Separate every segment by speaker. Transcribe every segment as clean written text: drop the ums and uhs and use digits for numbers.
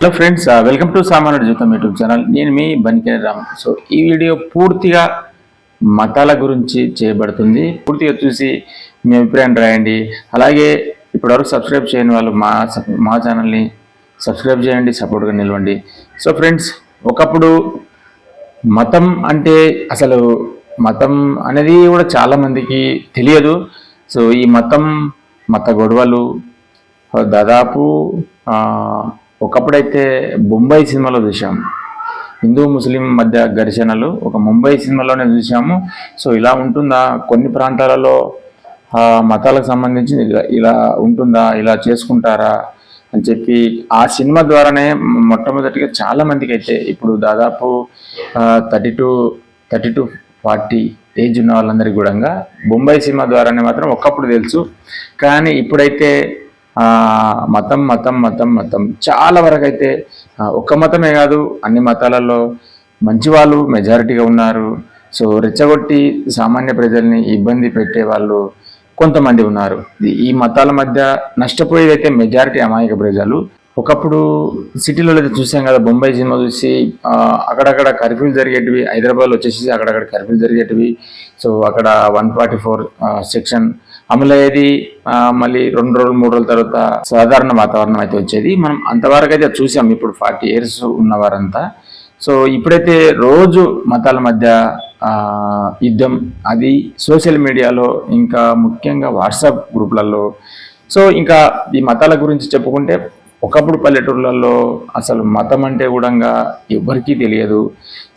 Speaker 1: Hello friends, welcome to సామాన్యుడి జీవితం YouTube channel. నేను మీ బనికేని రామ్. సో ఈ వీడియో పూర్తిగా మతాల గురించి చేయబడుతుంది. పూర్తిగా చూసి మీ అభిప్రాయం రాయండి. అలాగే ఇప్పటివరకు సబ్స్క్రైబ్ చేయని వాళ్ళు మా ఛానల్ని సబ్స్క్రైబ్ చేయండి, సపోర్ట్గా నిలవండి. సో ఫ్రెండ్స్, ఒకప్పుడు మతం అంటే అసలు మతం అనేది కూడా చాలామందికి తెలియదు. సో ఈ మత గొడవలు దాదాపు ఒకప్పుడైతే బొంబాయి సినిమాలో చూసాం. హిందూ ముస్లిం మధ్య ఘర్షణలు ఒక ముంబై సినిమాలోనే చూసాము. సో ఇలా ఉంటుందా? కొన్ని ప్రాంతాలలో మతాలకు సంబంధించి ఇలా ఉంటుందా, ఇలా చేసుకుంటారా అని చెప్పి ఆ సినిమా ద్వారానే మొట్టమొదటిగా చాలా మందికి అయితే ఇప్పుడు దాదాపు 30 to 40 ఏజ్ ఉన్న వాళ్ళందరికీ కూడా బొంబాయి సినిమా ద్వారానే మాత్రం ఒకప్పుడు తెలుసు. కానీ ఇప్పుడైతే మతం మతం మతం మతం చాలా వరకు అయితే ఒక్క మతమే కాదు, అన్ని మతాలలో మంచి వాళ్ళు మెజారిటీగా ఉన్నారు. సో రెచ్చగొట్టి సామాన్య ప్రజల్ని ఇబ్బంది పెట్టే వాళ్ళు కొంతమంది ఉన్నారు. ఈ మతాల మధ్య నష్టపోయేది అయితే మెజారిటీ అమాయక ప్రజలు. ఒకప్పుడు సిటీలో అయితే చూసాం కదా, బొంబాయి సినిమా చూసి అక్కడక్కడ కర్ఫ్యూలు జరిగేటివి, హైదరాబాద్లో వచ్చేసి అక్కడక్కడ కర్ఫ్యూలు జరిగేటివి. సో అక్కడ 144 సెక్షన్ అమలయ్యేది. మళ్ళీ 2 రోజులు 3 రోజుల తర్వాత సాధారణ వాతావరణం అయితే వచ్చేది. మనం అంతవరకు అయితే చూసాం. ఇప్పుడు 40 years ఉన్నవారంతా. సో ఇప్పుడైతే రోజు మతాల మధ్య యుద్ధం, అది సోషల్ మీడియాలో, ఇంకా ముఖ్యంగా వాట్సాప్ గ్రూపులలో. సో ఇంకా ఈ మతాల గురించి చెప్పుకుంటే ఒకప్పుడు పల్లెటూర్లలో అసలు మతం అంటే కూడా ఎవరికీ తెలియదు.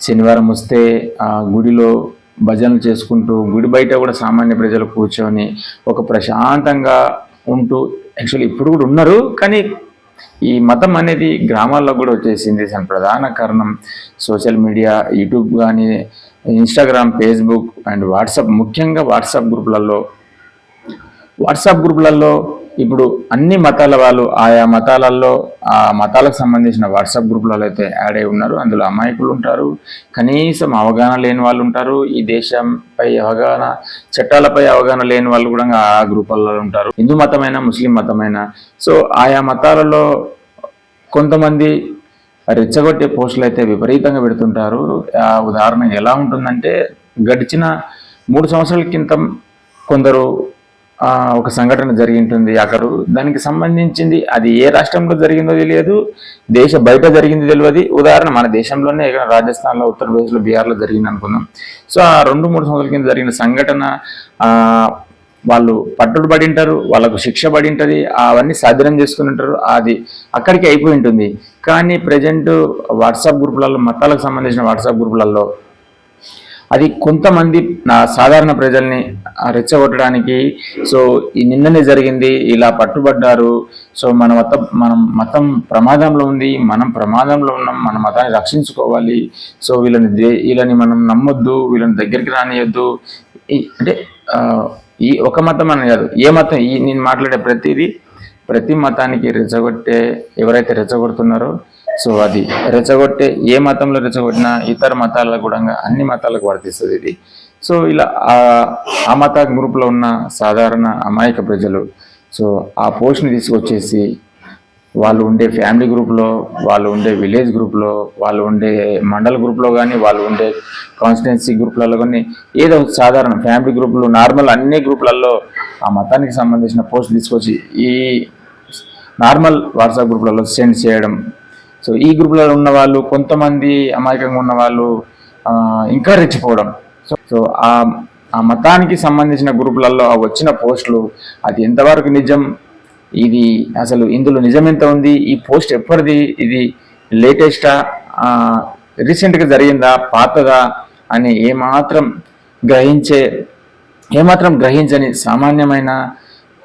Speaker 1: శనివారం వస్తే గుడిలో భజనలు చేసుకుంటూ, గుడి బయట కూడా సామాన్య ప్రజలు కూర్చొని ఒక ప్రశాంతంగా ఉంటూ, యాక్చువల్లీ ఇప్పుడు కూడా ఉన్నారు. కానీ ఈ మతం అనేది గ్రామాల్లో కూడా వచ్చేసింది. దాని ప్రధాన కారణం సోషల్ మీడియా, యూట్యూబ్ కానీ, ఇన్స్టాగ్రామ్, ఫేస్బుక్ అండ్ వాట్సాప్. ముఖ్యంగా వాట్సాప్ గ్రూపులలో ఇప్పుడు అన్ని మతాల వాళ్ళు ఆయా మతాలలో ఆ మతాలకు సంబంధించిన వాట్సాప్ గ్రూపులలో అయితే యాడ్ అయి ఉన్నారు. అందులో అమాయకులు ఉంటారు, కనీసం అవగాహన లేని వాళ్ళు ఉంటారు, ఈ దేశంపై అవగాహన, చట్టాలపై అవగాహన లేని వాళ్ళు కూడా ఆ గ్రూపులలో ఉంటారు. హిందూ మతమైనా ముస్లిం మతమైనా. సో ఆయా మతాలలో కొంతమంది రెచ్చగొట్టే పోస్టులు అయితే విపరీతంగా పెడుతుంటారు. ఉదాహరణ ఎలా ఉంటుందంటే, గడిచిన 3 సంవత్సరాల క్రితం కొందరు ఒక సంఘటన జరిగి ఉంటుంది. అక్కడ దానికి సంబంధించింది అది ఏ రాష్ట్రంలో జరిగిందో తెలియదు, దేశ బయట జరిగింది తెలియదు. ఉదాహరణ మన దేశంలోనే రాజస్థాన్లో, ఉత్తరప్రదేశ్లో, బీహార్లో జరిగింది అనుకుందాం. సో ఆ 2-3 సంవత్సరాల కింద జరిగిన సంఘటన వాళ్ళు పట్టుడు పడి ఉంటారు, వాళ్ళకు శిక్ష పడి ఉంటుంది, అవన్నీ సాధ్యం చేసుకుని ఉంటారు, అది అక్కడికి అయిపోయి ఉంటుంది. కానీ ప్రజెంట్ వాట్సాప్ గ్రూపులలో, మతాలకు సంబంధించిన వాట్సాప్ గ్రూపులలో అది కొంతమంది సాధారణ ప్రజల్ని రెచ్చగొట్టడానికి, సో ఈ నిన్ననే జరిగింది, ఇలా పట్టుబడ్డారు, సో మన మతం ప్రమాదంలో ఉంది, మనం ప్రమాదంలో ఉన్నాం, మన మతాన్ని రక్షించుకోవాలి, సో వీళ్ళని మనం నమ్మొద్దు, వీళ్ళని దగ్గరికి రానియొద్దు. అంటే ఈ ఒక మతం అని కాదు, ఏ మతం, నేను మాట్లాడే ప్రతి మతానికి ఎవరైతే రెచ్చగొడుతున్నారో, సో అది రెచ్చగొట్టే, ఏ మతంలో రెచ్చగొట్టినా ఇతర మతాలకు కూడా అన్ని మతాలకు వర్తిస్తుంది ఇది. సో ఇలా ఆ మత గ్రూప్లో ఉన్న సాధారణ అమాయక ప్రజలు సో ఆ పోస్ట్ని తీసుకొచ్చేసి వాళ్ళు ఉండే ఫ్యామిలీ గ్రూప్లో, వాళ్ళు ఉండే విలేజ్ గ్రూప్లో, వాళ్ళు ఉండే మండల గ్రూప్లో కానీ, వాళ్ళు ఉండే కాన్స్టిట్యున్సీ గ్రూప్లలో కానీ, ఏదో సాధారణ ఫ్యామిలీ గ్రూపులు, నార్మల్ అన్ని గ్రూపులలో ఆ మతానికి సంబంధించిన పోస్ట్ తీసుకొచ్చి ఈ నార్మల్ వాట్సాప్ గ్రూపులలో సెండ్ చేయడం. సో ఈ గ్రూపులలో ఉన్న వాళ్ళు, కొంతమంది అమాయకంగా ఉన్న వాళ్ళు ఇంకా రెచ్చిపోవడం. సో ఆ మతానికి సంబంధించిన గ్రూపులలో వచ్చిన పోస్టులు అది ఎంతవరకు నిజం, ఇది అసలు ఇందులో నిజం ఎంత ఉంది, ఈ పోస్ట్ ఎప్పటిది, ఇది లేటెస్టా, రీసెంట్గా జరిగిందా, పాతదా అని ఏమాత్రం గ్రహించని సామాన్యమైన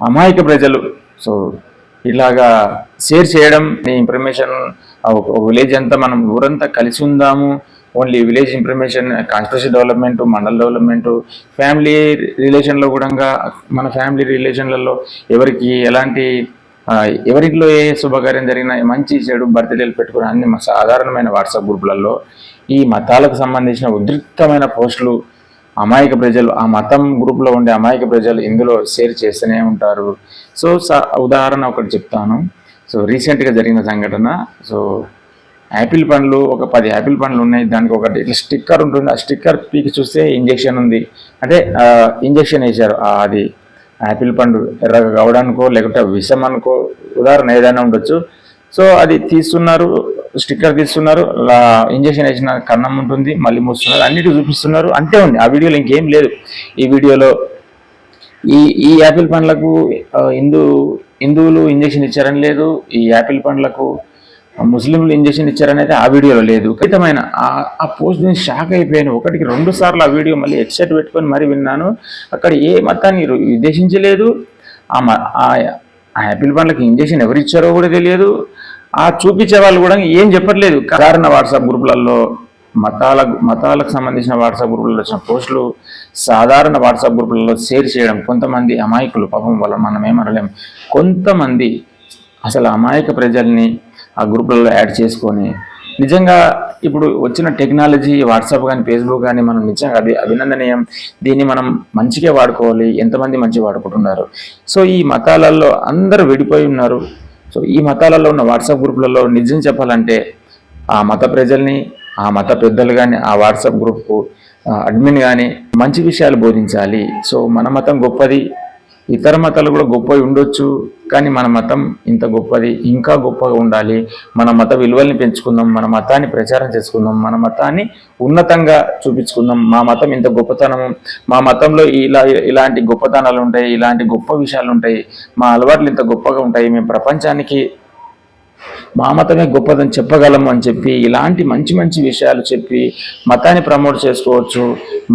Speaker 1: అమాయక ప్రజలు సో ఇలాగా షేర్ చేయడం. ఈ ఇన్ఫర్మేషన్ ఒక విలేజ్ అంతా, మనం ఊరంతా కలిసి ఉందాము, only village information, constituency development, మండల డెవలప్మెంట్, ఫ్యామిలీ రిలేషన్లో కూడా, మన ఫ్యామిలీ రిలేషన్లలో ఎవరింట్లో ఏ శుభకార్యం జరిగినా, మంచి చెడు బర్త్డేలు పెట్టుకుని అన్ని సాధారణమైన వాట్సాప్ గ్రూపులలో ఈ మతాలకు సంబంధించిన ఉద్రిక్తమైన పోస్టులు అమాయక ప్రజలు, ఆ మతం గ్రూప్లో ఉండే అమాయక ప్రజలు ఇందులో షేర్ చేస్తూనే ఉంటారు. సో ఉదాహరణ ఒకటి చెప్తాను. సో రీసెంట్గా జరిగిన సంఘటన. సో యాపిల్ పండ్లు, ఒక 10 యాపిల్ పండ్లు ఉన్నాయి, దానికి ఒకటి ఇట్లా స్టిక్కర్ ఉంటుంది, ఆ స్టిక్కర్ పీకి చూస్తే ఇంజెక్షన్ ఉంది, అంటే ఇంజెక్షన్ వేశారు. అది యాపిల్ పండు ఎర్రగా కావడానికో లేకుంటే విషం అనుకో, ఉదాహరణ ఏదైనా ఉండొచ్చు. సో అది తీస్తున్నారు, స్టిక్కర్ తీస్తున్నారు, ఇంజెక్షన్ వేసిన కన్నం ఉంటుంది, మళ్ళీ మూస్తున్నారు, అన్నిటి చూపిస్తున్నారు, అంతే ఉంది ఆ వీడియోలో, ఇంకేం లేదు. ఈ వీడియోలో ఈ యాపిల్ పండ్లకు హిందువులు ఇంజెక్షన్ ఇచ్చారని లేదు, ఈ యాపిల్ పండ్లకు ముస్లింలు ఇంజెక్షన్ ఇచ్చారనేది ఆ వీడియోలో లేదు. ఖచ్చితమైన ఆ పోస్ట్ నేను షాక్ అయిపోయాను. 1కి 2 సార్లు ఆ వీడియో మళ్ళీ హెడ్సెట్ పెట్టుకొని మరీ విన్నాను. అక్కడ ఏ మతాన్ని ఉద్దేశించలేదు, ఆ యాపిల్ పండ్లకి ఇంజెక్షన్ ఎవరు ఇచ్చారో కూడా తెలియదు, ఆ చూపించే వాళ్ళు కూడా ఏం చెప్పట్లేదు. సాధారణ వాట్సాప్ గ్రూపులలో మతాలకు సంబంధించిన వాట్సాప్ గ్రూపులలో వచ్చిన పోస్టులు సాధారణ వాట్సాప్ గ్రూపులలో షేర్ చేయడం, కొంతమంది అమాయకులు, పాపం వల్ల మనం ఏమనలేం, కొంతమంది అసలు అమాయక ప్రజల్ని ఆ గ్రూపులలో యాడ్ చేసుకొని, నిజంగా ఇప్పుడు వచ్చిన టెక్నాలజీ వాట్సాప్ కానీ ఫేస్బుక్ కానీ మనం నిజంగా అభినందనీయం. దీన్ని మనం మంచిగా వాడుకోవాలి. ఎంతమంది మంచిగా వాడుకుంటున్నారు. సో ఈ మతాలలో అందరూ విడిపోయి ఉన్నారు. సో ఈ మతాలలో ఉన్న వాట్సాప్ గ్రూపులలో నిజం చెప్పాలంటే ఆ మత ప్రజల్ని, ఆ మత పెద్దలు కానీ, ఆ వాట్సాప్ గ్రూప్ అడ్మిన్ కానీ మంచి విషయాలు బోధించాలి. సో మన మతం గొప్పది, ఇతర మతాలు కూడా గొప్పవి ఉండొచ్చు, కానీ మన మతం ఇంత గొప్పది, ఇంకా గొప్పగా ఉండాలి. మన మత విలువల్ని పెంచుకుందాం, మన మతాన్ని ప్రచారం చేసుకుందాం, మన మతాన్ని ఉన్నతంగా చూపించుకుందాం. మా మతం ఇంత గొప్పతనము, మా మతంలో ఇలాంటి గొప్పతనాలు ఉంటాయి, ఇలాంటి గొప్ప విషయాలు ఉంటాయి, మా అలవాట్లు ఇంత గొప్పగా ఉంటాయి, మేము ప్రపంచానికి మా మతమే గొప్పదని చెప్పగలము అని చెప్పి ఇలాంటి మంచి మంచి విషయాలు చెప్పి మతాన్ని ప్రమోట్ చేసుకోవచ్చు,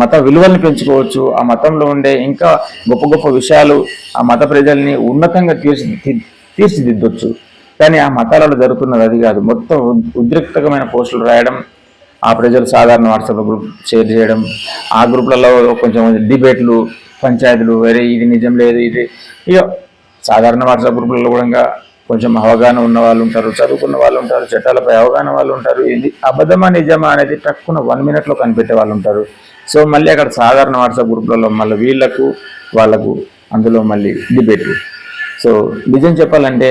Speaker 1: మత విలువల్ని పెంచుకోవచ్చు. ఆ మతంలో ఉండే ఇంకా గొప్ప గొప్ప విషయాలు ఆ మత ప్రజల్ని ఉన్నతంగా తీర్చిదిద్దొచ్చు. కానీ ఆ మతాలలో జరుగుతున్నది అది కాదు. మొత్తం ఉద్రిక్తమైన పోస్టులు రాయడం, ఆ ప్రజలు సాధారణ వాట్సాప్ గ్రూప్ షేర్ చేయడం, ఆ గ్రూప్లలో కొంచెం డిబేట్లు, పంచాయతీలు, వేరే ఇది నిజం లేదు, ఇది ఇక సాధారణ వాట్సాప్ గ్రూపులలో కూడా కొంచెం అవగాహన ఉన్న వాళ్ళు ఉంటారు, చదువుకున్న వాళ్ళు ఉంటారు, చట్టాలపై అవగాహన వాళ్ళు ఉంటారు. ఇది అబద్ధమా నిజమా అనేది తక్కువ 1 మినిట్లో కనిపెట్టే వాళ్ళు ఉంటారు. సో మళ్ళీ అక్కడ సాధారణ వాట్సాప్ గ్రూప్లలో మళ్ళీ వాళ్ళకు అందులో మళ్ళీ డిబేట్లు. సో నిజం చెప్పాలంటే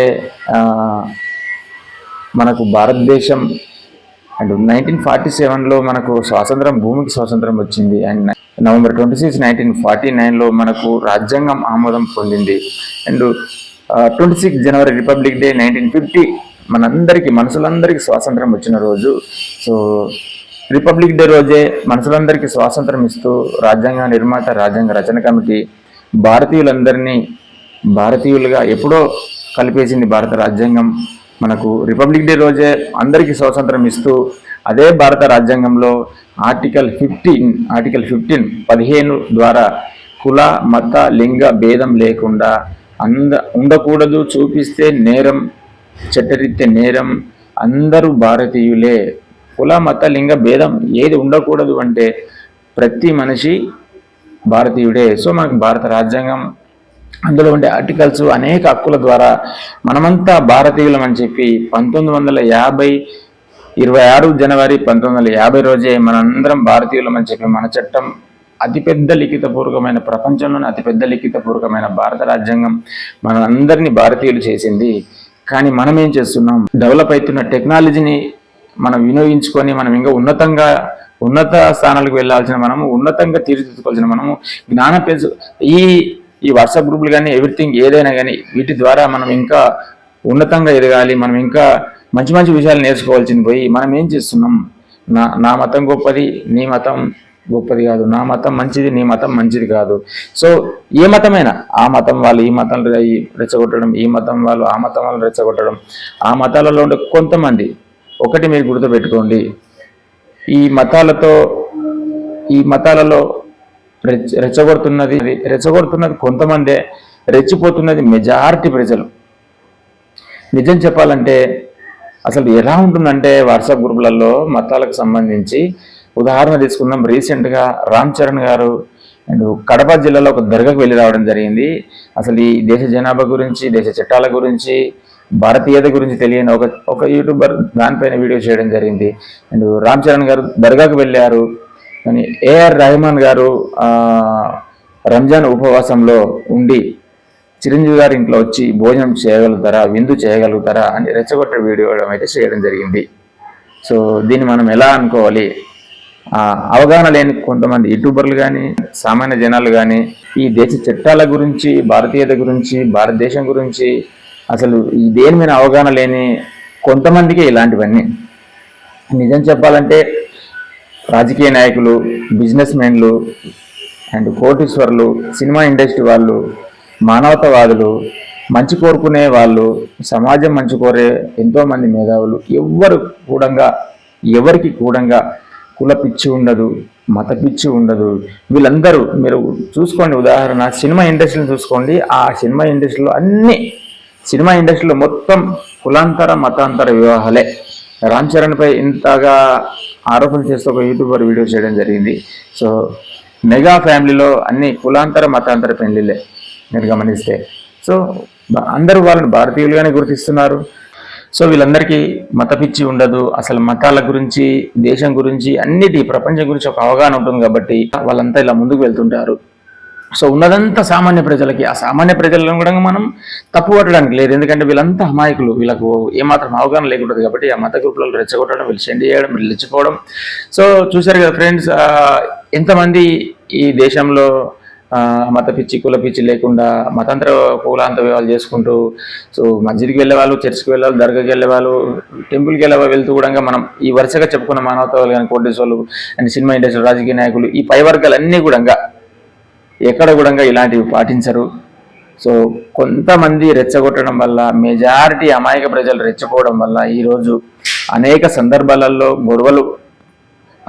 Speaker 1: మనకు భారతదేశం అండ్ 1947లో మనకు స్వాతంత్రం, భూమికి స్వాతంత్రం వచ్చింది. అండ్ November 26, 1949లో మనకు రాజ్యాంగం ఆమోదం పొందింది. అండ్ 26 జనవరి రిపబ్లిక్ డే 1950 మనుషులందరికీ స్వాతంత్రం వచ్చిన రోజు. సో రిపబ్లిక్ డే రోజే మనుషులందరికీ స్వాతంత్రం ఇస్తూ రాజ్యాంగ నిర్మాత, రాజ్యాంగ రచన కమిటీ భారతీయులుగా ఎప్పుడో కలిపేసింది భారత రాజ్యాంగం. మనకు రిపబ్లిక్ డే రోజే అందరికీ స్వాతంత్రం ఇస్తూ అదే భారత రాజ్యాంగంలో ఆర్టికల్ 15 ద్వారా కుల, మత, లింగ భేదం లేకుండా ఉండకూడదు, చూపిస్తే నేరం, చట్టరీత్యా నేరం, అందరూ భారతీయులే, కుల, మత, లింగ భేదం ఏది ఉండకూడదు అంటే ప్రతి మనిషి భారతీయుడే. సో మనకు భారత రాజ్యాంగం, అందులో ఉండే ఆర్టికల్స్, అనేక హక్కుల ద్వారా మనమంతా భారతీయులం అని చెప్పి 26 జనవరి 1950 రోజే మనందరం భారతీయులం అని చెప్పి మన చట్టం అతిపెద్ద లిఖితపూర్వకమైన, ప్రపంచంలోనే అతిపెద్ద లిఖితపూర్వకమైన భారత రాజ్యాంగం మనందరినీ భారతీయులు చేసింది. కానీ మనం ఏం చేస్తున్నాం? డెవలప్ అవుతున్న టెక్నాలజీని మనం వినియోగించుకొని మనం ఇంకా ఉన్నత స్థానాలకు వెళ్ళాల్సిన మనము, ఉన్నతంగా తీర్చిదిద్దుకోవాల్సిన మనము, జ్ఞానం పెంచు ఈ వాట్సాప్ గ్రూపులు కానీ ఎవ్రీథింగ్ ఏదైనా కానీ వీటి ద్వారా మనం ఇంకా ఉన్నతంగా ఎదగాలి, మనం ఇంకా మంచి మంచి విషయాలు నేర్చుకోవాల్సింది పోయి మనం ఏం చేస్తున్నాం? నా మతం గొప్పది, నీ మతం గొప్పది కాదు, నా మతం మంచిది, నీ మతం మంచిది కాదు. సో ఏ మతమైనా ఆ మతం వాళ్ళు ఈ మతం రెచ్చగొట్టడం, ఈ మతం వాళ్ళు ఆ మతం వాళ్ళు రెచ్చగొట్టడం, ఆ మతాలలో ఉండే కొంతమంది, ఒకటి మీరు గుర్తుపెట్టుకోండి, ఈ మతాలలో రెచ్చగొడుతున్నది కొంతమందే, రెచ్చిపోతున్నది మెజారిటీ ప్రజలు. నిజం చెప్పాలంటే అసలు ఎలా ఉంటుందంటే వాట్సాప్ గ్రూపులలో మతాలకు సంబంధించి ఉదాహరణ తీసుకుందాం. రీసెంట్గా రామ్ చరణ్ గారు అండ్ కడప జిల్లాలో ఒక దర్గాకు వెళ్ళి రావడం జరిగింది. అసలు ఈ దేశ జనాభా గురించి, దేశ చట్టాల గురించి, భారతీయత గురించి తెలియని ఒక యూట్యూబర్ దానిపైన వీడియో చేయడం జరిగింది. అండ్ రామ్ చరణ్ గారు దర్గాకు వెళ్ళారు. కానీ ఏఆర్ రెహమాన్ గారు రంజాన్ ఉపవాసంలో ఉండి చిరంజీవి గారి ఇంట్లో వచ్చి భోజనం చేయగలుగుతారా, విందు చేయగలుగుతారా అని రెచ్చగొట్టే వీడియో అయితే చేయడం జరిగింది. సో దీన్ని మనం ఎలా అనుకోవాలి? అవగాహన లేని కొంతమంది యూట్యూబర్లు కానీ సామాన్య జనాలు కానీ ఈ దేశ చట్టాల గురించి, భారతీయత గురించి, భారతదేశం గురించి అసలు ఈ దేని మీద అవగాహన లేని కొంతమందికి ఇలాంటివన్నీ. నిజం చెప్పాలంటే రాజకీయ నాయకులు, బిజినెస్ మెన్లు అండ్ కోటీశ్వర్లు, సినిమా ఇండస్ట్రీ వాళ్ళు, మానవతావాదులు, మంచి కోరుకునే వాళ్ళు, సమాజం మంచి కోరే ఎంతోమంది మేధావులు ఎవరికి కూడా కుల పిచ్చి ఉండదు, మత పిచ్చి ఉండదు. వీళ్ళందరూ మీరు చూసుకోండి, ఉదాహరణ సినిమా ఇండస్ట్రీని చూసుకోండి. ఆ సినిమా ఇండస్ట్రీలో మొత్తం కులాంతర మతాంతర వివాహాలే. రామ్ చరణ్పై ఇంతగా ఆరోపణలు చేస్తూ ఒక యూట్యూబర్ వీడియో చేయడం జరిగింది. సో మెగా ఫ్యామిలీలో అన్ని కులాంతర మతాంతర పెళ్లిళ్ళే మీరు గమనిస్తే. సో అందరూ వాళ్ళని భారతీయులుగానే గుర్తిస్తున్నారు. సో వీళ్ళందరికీ మత పిచ్చి ఉండదు, అసలు మతాల గురించి, దేశం గురించి, ప్రపంచం గురించి ఒక అవగాహన ఉంటుంది కాబట్టి వాళ్ళంతా ఇలా ముందుకు వెళ్తుంటారు. సో ఉన్నదంతా సామాన్య ప్రజలకి. ఆ సామాన్య ప్రజలను కూడా మనం తప్పు పట్టడానికి లేదు, ఎందుకంటే వీళ్ళంతా అమాయకులు, వీళ్ళకు ఏమాత్రం అవగాహన లేకుంటుంది కాబట్టి ఆ మత గ్రూపులను రెచ్చగొట్టడం, వీళ్ళు సెండ్ చేయడం, వీళ్ళు రెచ్చిపోవడం. సో చూశారు కదా ఫ్రెండ్స్, ఎంతమంది ఈ దేశంలో మత పిచ్చి, కుల పిచ్చి లేకుండా మతాంతర కులాంత వివాహాలు చేసుకుంటూ, సో మస్జిద్కి వెళ్ళే వాళ్ళు, చర్చికి వెళ్ళే వాళ్ళు, దర్గాకి వెళ్ళే వాళ్ళు, టెంపుల్కి వెళ్తూ కూడా మనం ఈ వరుసగా చెప్పుకున్న మానవతావాలు కానీ, కోటేశ్వర్లు అండ్ సినిమా ఇండస్ట్రీ, రాజకీయ నాయకులు, ఈ పై వర్గాలన్నీ కూడా ఎక్కడ కూడా ఇలాంటివి పాటించరు. సో కొంతమంది రెచ్చగొట్టడం వల్ల, మెజారిటీ అమాయక ప్రజలు రెచ్చిపోవడం వల్ల ఈరోజు అనేక సందర్భాలలో గొడవలు,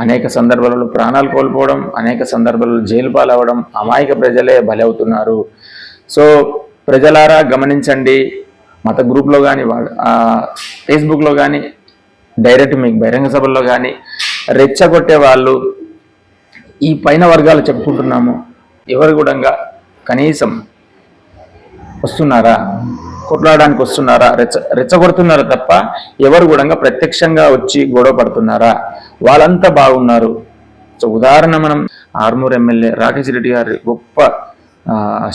Speaker 1: అనేక సందర్భాలలో ప్రాణాలు కోల్పోవడం, అనేక సందర్భాలలో జైలు పాలవడం అమాయక ప్రజలే బలి అవుతున్నారు. సో ప్రజలారా గమనించండి, మత గ్రూప్లో కానీ, ఫేస్బుక్లో కానీ, డైరెక్ట్ మీకు బహిరంగ సభల్లో కానీ రెచ్చగొట్టే వాళ్ళు, ఈ పైన వర్గాలు చెప్పుకుంటున్నాము, ఎవరు కూడా కనీసం వస్తున్నారా, కొట్లాడడానికి వస్తున్నారా? రెచ్చగొడుతున్నారా తప్ప ఎవరు కూడా ప్రత్యక్షంగా వచ్చి గొడవ పడుతున్నారా? వాళ్ళంతా బాగున్నారు. సో ఉదాహరణ మనం ఆర్మూర్ ఎమ్మెల్యే రాకేష్ రెడ్డి గారు గొప్ప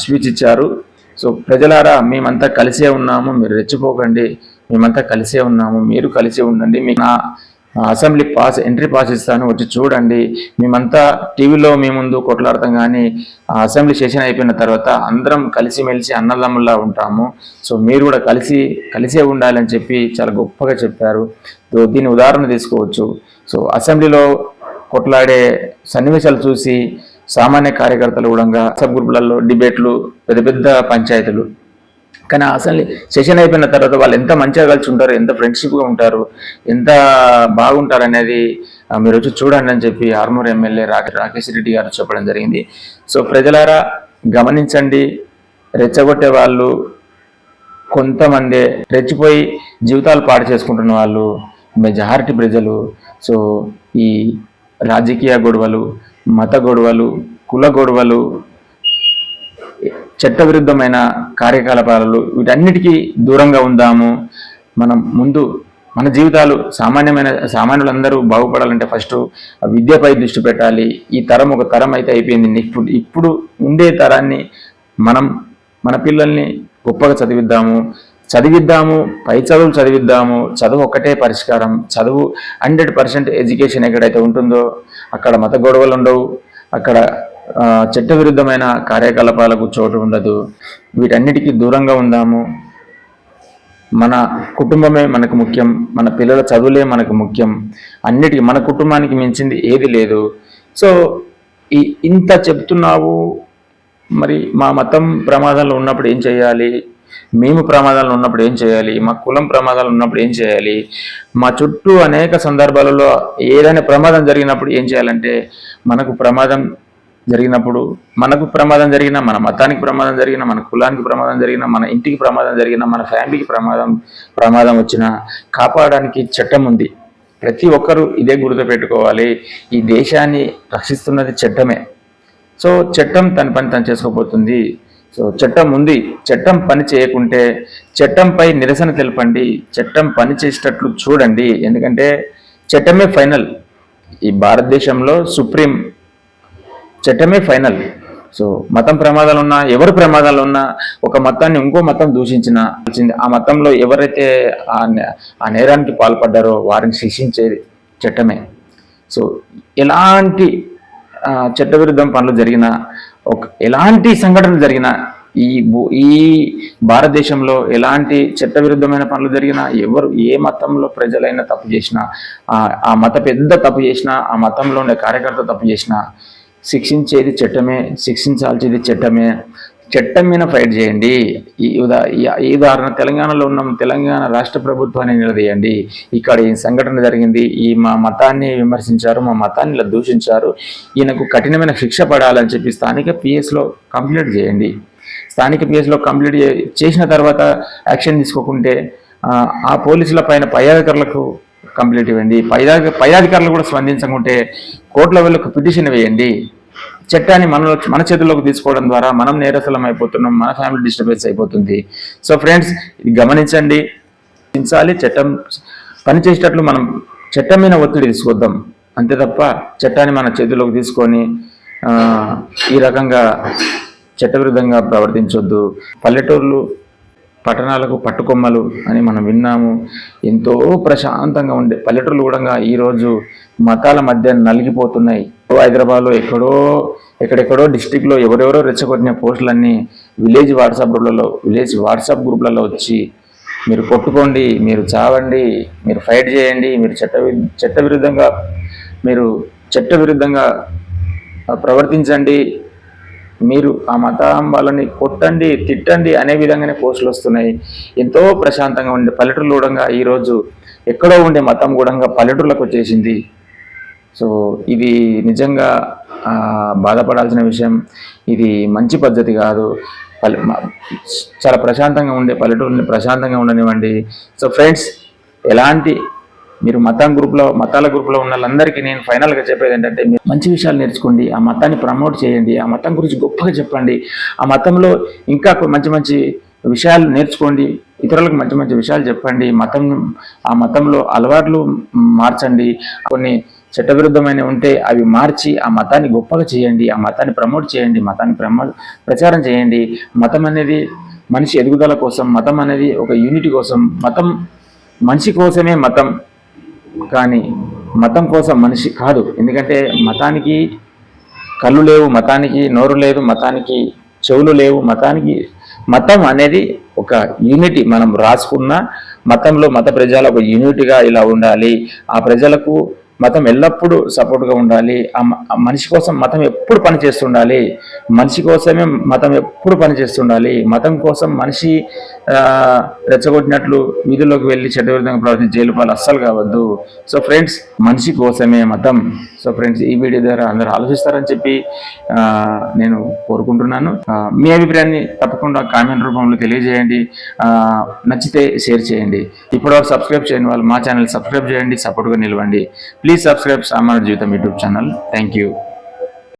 Speaker 1: స్పీచ్ ఇచ్చారు. సో ప్రజలారా, మేమంతా కలిసే ఉన్నాము, మీరు రెచ్చిపోకండి, మేమంతా కలిసే ఉన్నాము, మీరు కలిసే ఉండండి, మీకు నా అసెంబ్లీ ఎంట్రీ పాస్ ఇస్తాను, వచ్చి చూడండి, మేమంతా టీవీలో మీ ముందు కొట్లాడతాం, కానీ అసెంబ్లీ సెషన్ అయిపోయిన తర్వాత అందరం కలిసిమెలిసి అన్నదమ్ముల్లా ఉంటాము, సో మీరు కూడా కలిసే ఉండాలని చెప్పి చాలా గొప్పగా చెప్పారు. దీన్ని ఉదాహరణ తీసుకోవచ్చు. సో అసెంబ్లీలో కొట్లాడే సన్నివేశాలు చూసి సామాన్య కార్యకర్తలు కూడా సబ్ గ్రూపులలో డిబేట్లు, పెద్ద పెద్ద పంచాయతీలు, కానీ అసలు సెషన్ అయిపోయిన తర్వాత వాళ్ళు ఎంత మంచిగా కలిసి ఉంటారు, ఎంత ఫ్రెండ్షిప్గా ఉంటారు, ఎంత బాగుంటారు అనేది మీరు వచ్చి చూడండి అని చెప్పి ఆర్మూర్ ఎమ్మెల్యే రాకేష్ రెడ్డి గారు చెప్పడం జరిగింది. సో ప్రజలారా గమనించండి, రెచ్చగొట్టే వాళ్ళు కొంతమంది, రెచ్చిపోయి జీవితాలు పాడు చేసుకుంటున్న వాళ్ళు మెజారిటీ ప్రజలు. సో ఈ రాజకీయ గొడవలు, మత గొడవలు, కుల గొడవలు, చట్టవిరుద్ధమైన కార్యకలాపాలు, వీటన్నిటికీ దూరంగా ఉందాము. మనం ముందు మన జీవితాలు సామాన్యులందరూ బాగుపడాలంటే ఫస్ట్ విద్యపై దృష్టి పెట్టాలి. ఈ తరం ఒక తరం అయితే అయిపోయింది. ఇప్పుడు ఉండే తరాన్ని మన పిల్లల్ని గొప్పగా చదివిద్దాము, పై చదువులు చదివిద్దాము. చదువు ఒక్కటే పరిష్కారం. చదువు 100% ఎడ్యుకేషన్ ఎక్కడైతే ఉంటుందో అక్కడ మత గొడవలు ఉండవు, అక్కడ చట్టవిరుద్ధమైన కార్యకలాపాలకు చోటు ఉండదు. వీటన్నిటికీ దూరంగా ఉందాము. మన కుటుంబమే మనకు ముఖ్యం, మన పిల్లల చదువులే మనకు ముఖ్యం. మన కుటుంబానికి మించింది ఏది లేదు. సో ఇంత చెప్తున్నావు, మరి మా మతం ప్రమాదంలో ఉన్నప్పుడు ఏం చేయాలి, మేము ప్రమాదాలు ఉన్నప్పుడు ఏం చేయాలి, మా కులం ప్రమాదాలు ఉన్నప్పుడు ఏం చేయాలి, మా చుట్టూ అనేక సందర్భాలలో ఏదైనా ప్రమాదం జరిగినప్పుడు ఏం చేయాలంటే, మనకు ప్రమాదం జరిగినా, మన మతానికి ప్రమాదం జరిగినా, మన కులానికి ప్రమాదం జరిగినా, మన ఇంటికి ప్రమాదం జరిగినా, మన ఫ్యామిలీకి ప్రమాదం వచ్చినా కాపాడడానికి చట్టం ఉంది. ప్రతి ఒక్కరూ ఇదే గుర్తుపెట్టుకోవాలి. ఈ దేశాన్ని రక్షిస్తున్నది చట్టమే. సో చట్టం తన పని తను చేసుకోబోతుంది. సో చట్టం ఉంది, చట్టం పని చేయకుంటే చట్టంపై నిరసన తెలపండి, చట్టం పని చేసేటట్లు చూడండి. ఎందుకంటే చట్టమే ఫైనల్. ఈ భారతదేశంలో సుప్రీం చట్టమే ఫైనల్. సో మతం ప్రమాదాలు ఉన్నా, ఎవరు ప్రమాదాలు ఉన్నా, ఒక మతాన్ని ఇంకో మతం దూషించిన ఆ మతంలో ఎవరైతే ఆ నేరానికి పాల్పడ్డారో వారిని శిక్షించేది చట్టమే. సో ఎలాంటి చట్టవిరుద్ధం పనులు జరిగినా, ఎలాంటి సంఘటనలు జరిగినా, ఈ భారతదేశంలో ఎలాంటి చట్టవిరుద్ధమైన పనులు జరిగినా, ఎవరు ఏ మతంలో ప్రజలైనా తప్పు చేసినా, ఆ మత పెద్ద తప్పు చేసినా, ఆ మతంలో ఉండే కార్యకర్త తప్పు చేసినా శిక్షించేది చట్టమే, శిక్షించాల్సింది చట్టమే. చట్టం మీద ఫైట్ చేయండి. ఈ ఉదాహరణ తెలంగాణలో ఉన్నాం, తెలంగాణ రాష్ట్ర ప్రభుత్వాన్ని నిలదీయండి. ఇక్కడ ఈ సంఘటన జరిగింది, మా మతాన్ని విమర్శించారు, మా మతాన్ని ఇలా దూషించారు, ఈయనకు కఠినమైన శిక్ష పడాలని చెప్పి స్థానిక పిఎస్లో కంప్లైంట్ చేయండి. స్థానిక పిఎస్లో కంప్లైంట్ చేసిన తర్వాత యాక్షన్ తీసుకోకుంటే ఆ పోలీసుల పైన పై అధికారులకు కంప్లైంట్ ఇవ్వండి. పై అధికారులు కూడా స్పందించకుంటే కోర్టుల వెళ్ళకు పిటిషన్ వేయండి. చట్టాన్ని మన చేతుల్లోకి తీసుకోవడం ద్వారా మనం నేరస్తులం అయిపోతున్నాం, మన ఫ్యామిలీ డిస్టర్బెన్స్ అయిపోతుంది. సో ఫ్రెండ్స్, ఇది గమనించండి. చట్టం పనిచేసేటట్లు మనం చట్టం మీద ఒత్తిడి తీసుకొద్దాం, అంతే తప్ప చట్టాన్ని మన చేతుల్లోకి తీసుకొని ఈ రకంగా చట్టవిరుద్ధంగా ప్రవర్తించొద్దు. పల్లెటూర్లు పట్టణాలకు పట్టుకొమ్మలు అని మనం విన్నాము. ఎంతో ప్రశాంతంగా ఉండే పల్లెటూర్లు కూడా ఈరోజు మతాల మధ్య నలిగిపోతున్నాయి. హైదరాబాద్లో ఎక్కడెక్కడో డిస్టిక్లో ఎవరెవరో రెచ్చగొట్టిన పోస్టులన్నీ విలేజ్ వాట్సాప్ గ్రూప్లలో వచ్చి మీరు కొట్టుకోండి, మీరు చావండి, మీరు ఫైట్ చేయండి, మీరు చట్టవిరుద్ధంగా ప్రవర్తించండి, మీరు ఆ మతం వాళ్ళని కొట్టండి, తిట్టండి అనే విధంగానే పోస్టులు వస్తున్నాయి. ఎంతో ప్రశాంతంగా ఉండే పల్లెటూరులో కూడా ఈరోజు ఎక్కడో ఉండే మతం కూడా పల్లెటూర్లకు వచ్చేసింది. సో ఇది నిజంగా బాధపడాల్సిన విషయం. ఇది మంచి పద్ధతి కాదు. చాలా ప్రశాంతంగా ఉండే పల్లెటూరుని ప్రశాంతంగా ఉండనివ్వండి. సో ఫ్రెండ్స్, మీరు మతాల గ్రూప్లో ఉన్న వాళ్ళందరికీ నేను ఫైనల్గా చెప్పేది ఏంటంటే, మీరు మంచి విషయాలు నేర్చుకోండి, ఆ మతాన్ని ప్రమోట్ చేయండి, ఆ మతం గురించి గొప్పగా చెప్పండి, ఆ మతంలో ఇంకా మంచి మంచి విషయాలు నేర్చుకోండి, ఇతరులకు మంచి మంచి విషయాలు చెప్పండి, ఆ మతంలో అలవాట్లు మార్చండి, కొన్ని చట్టవిరుద్ధమైన ఉంటే అవి మార్చి ఆ మతాన్ని గొప్పగా చేయండి, ఆ మతాన్ని ప్రమోట్ చేయండి, మతాన్ని ప్రచారం చేయండి. మతం అనేది మనిషి ఎదుగుదల కోసం, మతం అనేది ఒక యూనిటీ కోసం, మనిషి కోసమే మతం, కానీ మతం కోసం మనిషి కాదు. ఎందుకంటే మతానికి కళ్ళు లేవు, మతానికి నోరు లేదు, మతానికి చెవులు లేవు. మతం అనేది ఒక యూనిటీ. మనం రాసుకున్న మతంలో మత ప్రజలు ఒక యూనిటీగా ఇలా ఉండాలి. ఆ ప్రజలకు మతం ఎల్లప్పుడూ సపోర్ట్గా ఉండాలి. మనిషి కోసం మతం ఎప్పుడు పనిచేస్తుండాలి, మనిషి కోసమే మతం ఎప్పుడు పనిచేస్తుండాలి. మతం కోసం మనిషి రెచ్చగొట్టినట్లు వీధుల్లోకి వెళ్ళి చట్టవిరుద్ధంగా ప్రవర్తించి జైలు పాలు అస్సలు కావద్దు. సో ఫ్రెండ్స్, మనిషి కోసమే మతం. సో ఫ్రెండ్స్, ఈ వీడియో ద్వారా అందరూ ఆలోచిస్తారని చెప్పి నేను కోరుకుంటున్నాను. మీ అభిప్రాయాన్ని తప్పకుండా కామెంట్ రూపంలో తెలియజేయండి. నచ్చితే షేర్ చేయండి. ఇప్పటివరకు సబ్స్క్రైబ్ చేయని వాళ్ళు మా ఛానల్ సబ్స్క్రైబ్ చేయండి, సపోర్ట్గా నిలవండి. Please subscribe Samar Jeevitam YouTube channel. Thank you.